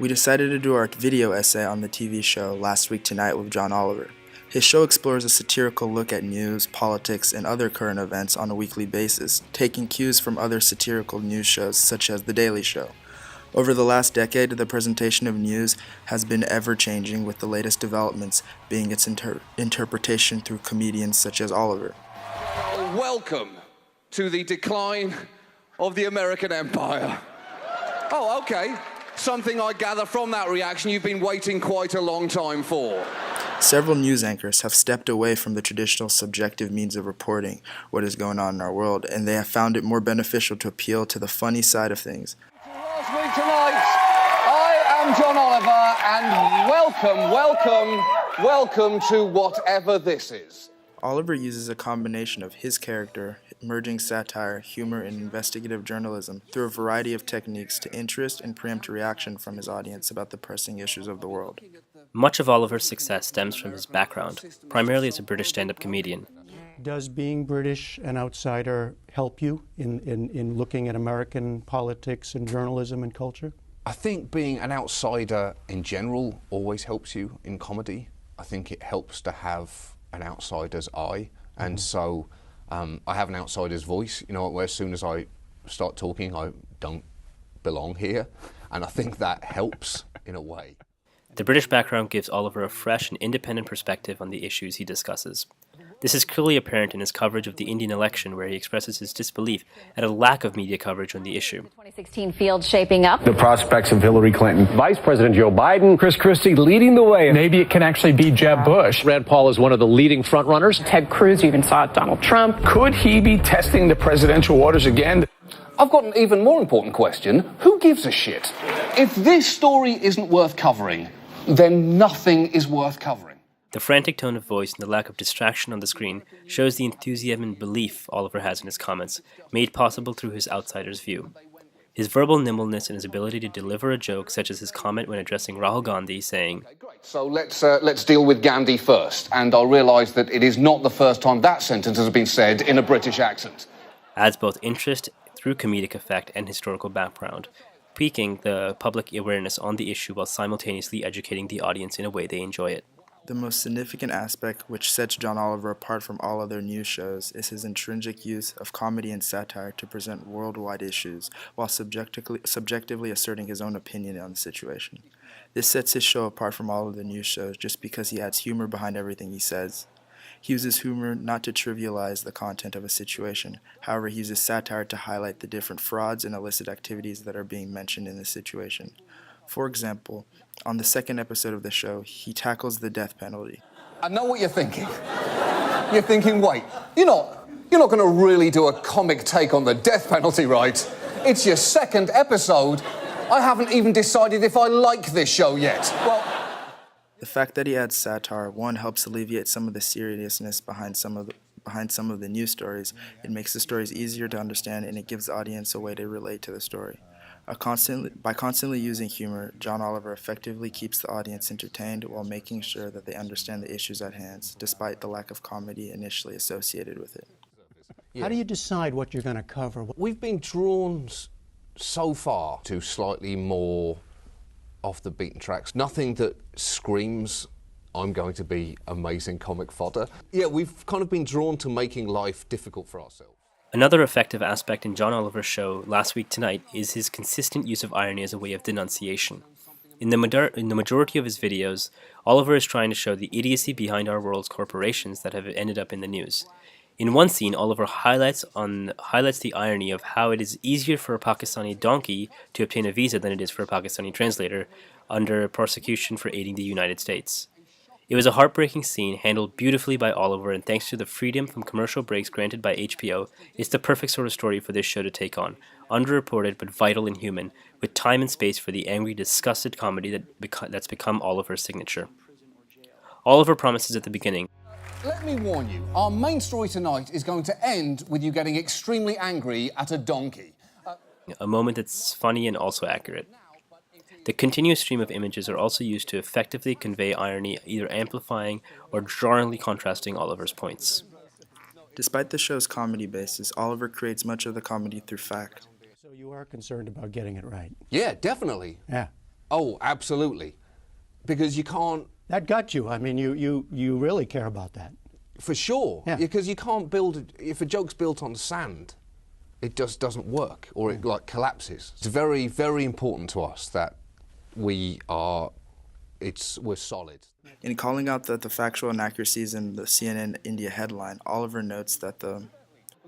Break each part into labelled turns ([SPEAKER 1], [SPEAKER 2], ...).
[SPEAKER 1] We decided to do our video essay on the TV show Last Week Tonight with John Oliver. His show explores a satirical look at news, politics, and other current events on a weekly basis, taking cues from other satirical news shows such as The Daily Show. Over the last decade, the presentation of news has been ever-changing, with the latest developments being its interpretation through comedians such as Oliver.
[SPEAKER 2] Welcome to the decline of the American empire. Oh, okay. Something I gather from that reaction you've been waiting quite a long time for.
[SPEAKER 1] Several news anchors have stepped away from the traditional subjective means of reporting what is going on in our world, and they have found it more beneficial to appeal to the funny side of things.
[SPEAKER 2] Last Week Tonight, I am John Oliver, and welcome to whatever this is.
[SPEAKER 1] Oliver uses a combination of his character, merging satire, humor, and investigative journalism through a variety of techniques to interest and preempt reaction from his audience about the pressing issues of the world.
[SPEAKER 3] Much of Oliver's success stems from his background, primarily as a British stand-up comedian.
[SPEAKER 4] Does being British an outsider help you in looking at American politics and journalism and culture?
[SPEAKER 5] I think being an outsider in general always helps you in comedy. I think it helps to have an outsider's eye, and so I have an outsider's voice, you know, where as soon as I start talking I don't belong here, and I think that helps in a way.
[SPEAKER 3] The British background gives Oliver a fresh and independent perspective on the issues he discusses. This is clearly apparent in his coverage of the Indian election, where he expresses his disbelief at a lack of media coverage on the issue.
[SPEAKER 6] The 2016 field shaping up.
[SPEAKER 7] The prospects of Hillary Clinton, Vice President Joe Biden, Chris Christie leading the way. Maybe it can actually be Jeb Bush.
[SPEAKER 8] Rand Paul is one of the leading frontrunners.
[SPEAKER 9] Ted Cruz, you even saw Donald Trump.
[SPEAKER 7] Could he be testing the presidential waters again?
[SPEAKER 2] I've got an even more important question. Who gives a shit? If this story isn't worth covering, then nothing is worth covering.
[SPEAKER 3] The frantic tone of voice and the lack of distraction on the screen shows the enthusiasm and belief Oliver has in his comments, made possible through his outsider's view. His verbal nimbleness and his ability to deliver a joke, such as his comment when addressing Rahul Gandhi, saying,
[SPEAKER 2] So let's deal with Gandhi first, and I'll realise that it is not the first time that sentence has been said in a British accent.
[SPEAKER 3] Adds both interest through comedic effect and historical background, piquing the public awareness on the issue while simultaneously educating the audience in a way they enjoy it.
[SPEAKER 1] The most significant aspect which sets John Oliver apart from all other news shows is his intrinsic use of comedy and satire to present worldwide issues while subjectively asserting his own opinion on the situation. This sets his show apart from all of the news shows just because he adds humor behind everything he says. He uses humor not to trivialize the content of a situation. However, he uses satire to highlight the different frauds and illicit activities that are being mentioned in this situation. For example, on the second episode of the show, he tackles the death penalty.
[SPEAKER 2] I know what you're thinking. You're thinking, wait, you're not going to really do a comic take on the death penalty, right? It's your second episode. I haven't even decided if I like this show yet. Well,
[SPEAKER 1] the fact that he adds satire, one, helps alleviate some of the seriousness behind some of the news stories. It makes the stories easier to understand, and it gives the audience a way to relate to the story. By constantly using humor, John Oliver effectively keeps the audience entertained while making sure that they understand the issues at hand, despite the lack of comedy initially associated with it.
[SPEAKER 4] How do you decide what you're going to cover?
[SPEAKER 5] We've been drawn so far to slightly more off the beaten tracks. Nothing that screams, I'm going to be amazing comic fodder. Yeah, we've kind of been drawn to making life difficult for ourselves.
[SPEAKER 3] Another effective aspect in John Oliver's show, Last Week Tonight, is his consistent use of irony as a way of denunciation. In the majority of his videos, Oliver is trying to show the idiocy behind our world's corporations that have ended up in the news. In one scene, Oliver highlights the irony of how it is easier for a Pakistani donkey to obtain a visa than it is for a Pakistani translator under prosecution for aiding the United States. It was a heartbreaking scene handled beautifully by Oliver, and thanks to the freedom from commercial breaks granted by HBO, it's the perfect sort of story for this show to take on, underreported but vital and human, with time and space for the angry, disgusted comedy that's become Oliver's signature. Oliver promises at the beginning,
[SPEAKER 2] let me warn you, our main story tonight is going to end with you getting extremely angry at a donkey.
[SPEAKER 3] A moment that's funny and also accurate. The continuous stream of images are also used to effectively convey irony, either amplifying or jarringly contrasting Oliver's points.
[SPEAKER 1] Despite the show's comedy basis, Oliver creates much of the comedy through fact.
[SPEAKER 4] So you are concerned about getting it right?
[SPEAKER 5] Yeah, definitely.
[SPEAKER 4] Yeah.
[SPEAKER 5] Oh, absolutely. Because you can't...
[SPEAKER 4] That got you. I mean, you really care about that.
[SPEAKER 5] For sure.
[SPEAKER 4] Yeah.
[SPEAKER 5] Because you can't build... If a joke's built on sand, it just doesn't work, or it like collapses. It's very, very important to us that we're solid.
[SPEAKER 1] In calling out the factual inaccuracies in the CNN India headline, Oliver notes that the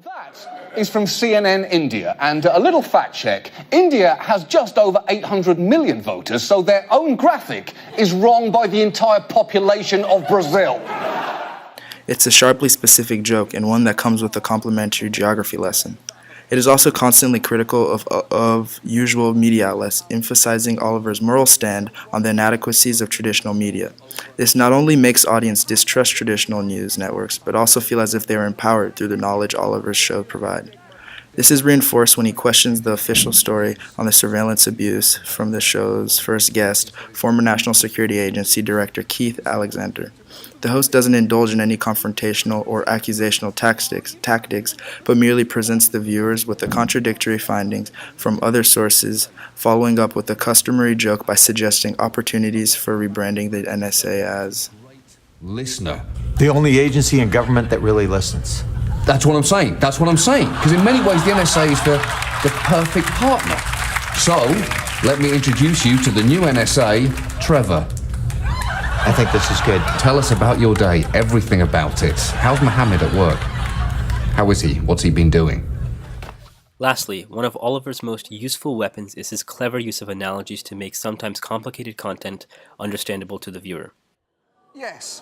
[SPEAKER 2] That is from CNN India, and a little fact check. India has just over 800 million voters, so their own graphic is wrong by the entire population of Brazil.
[SPEAKER 1] it's a sharply specific joke and one that comes with a complimentary geography lesson. It is also constantly critical of usual media outlets, emphasizing Oliver's moral stand on the inadequacies of traditional media. This not only makes audience distrust traditional news networks, but also feel as if they are empowered through the knowledge Oliver's show provide. This is reinforced when he questions the official story on the surveillance abuse from the show's first guest, former National Security Agency Director Keith Alexander. The host doesn't indulge in any confrontational or accusational tactics, but merely presents the viewers with the contradictory findings from other sources, following up with the customary joke by suggesting opportunities for rebranding the NSA as
[SPEAKER 5] Listener.
[SPEAKER 10] The only agency in government that really listens.
[SPEAKER 5] That's what I'm saying. That's what I'm saying. Because in many ways, the NSA is the perfect partner. So, let me introduce you to the new NSA, Trevor.
[SPEAKER 10] I think this is good.
[SPEAKER 5] Tell us about your day, everything about it. How's Mohammed at work? How is he? What's he been doing?
[SPEAKER 3] Lastly, one of Oliver's most useful weapons is his clever use of analogies to make sometimes complicated content understandable to the viewer.
[SPEAKER 2] Yes.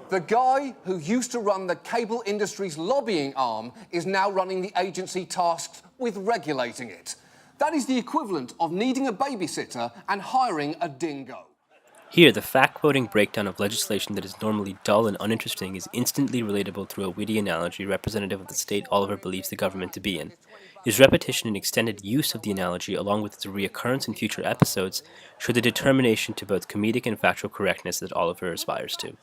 [SPEAKER 2] The guy who used to run the cable industry's lobbying arm is now running the agency tasked with regulating it. That is the equivalent of needing a babysitter and hiring a dingo.
[SPEAKER 3] Here, the fact-quoting breakdown of legislation that is normally dull and uninteresting is instantly relatable through a witty analogy representative of the state Oliver believes the government to be in. His repetition and extended use of the analogy, along with its reoccurrence in future episodes, show the determination to both comedic and factual correctness that Oliver aspires to.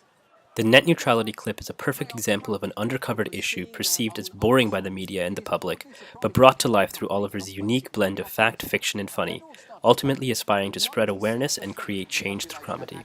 [SPEAKER 3] The net neutrality clip is a perfect example of an undercovered issue perceived as boring by the media and the public, but brought to life through Oliver's unique blend of fact, fiction, and funny, ultimately aspiring to spread awareness and create change through comedy.